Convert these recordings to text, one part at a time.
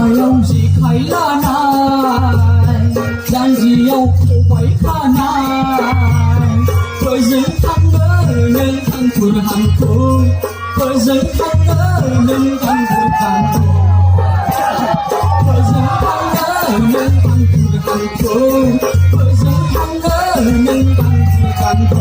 用是开啦奈，咱只有苦为卡奈，可人看的人看苦看苦，可人看的人看苦看苦，可人看的人看苦看苦，可人看的人看苦看苦。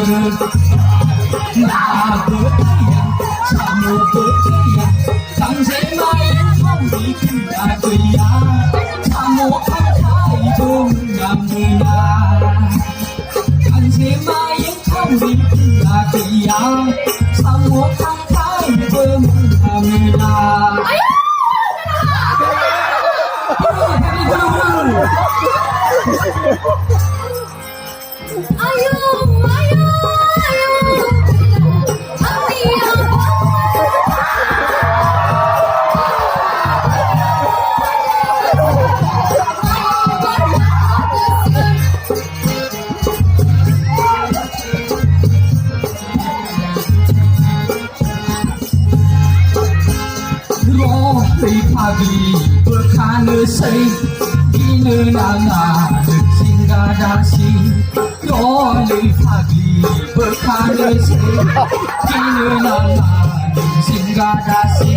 那个太阳，沙漠的太阳，当谁那眼中的去呀对呀，沙漠看太中呀对呀，当谁那眼中的去呀对呀，沙漠看太中呀对呀。哎呀！哎呦！哎呦！Pagi berkana say Ina nanga Singga dasi Yoli pagi berkana say Ina nanga Singga dasi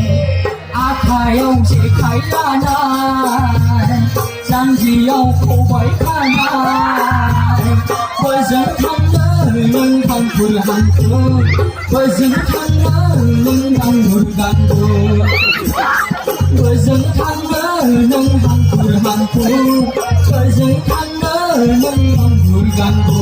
Akayong si kailana Janji yau ko bai kana Với dân thăng lơ Nâng thăng phul hăng cơ Với dân thăng lơ Nâng thăng phul hăng cơ Với dân thăng lơ Nâng thăng phul hăng cơ Với dân thăng lơ Nâng thăng phul hăng cơ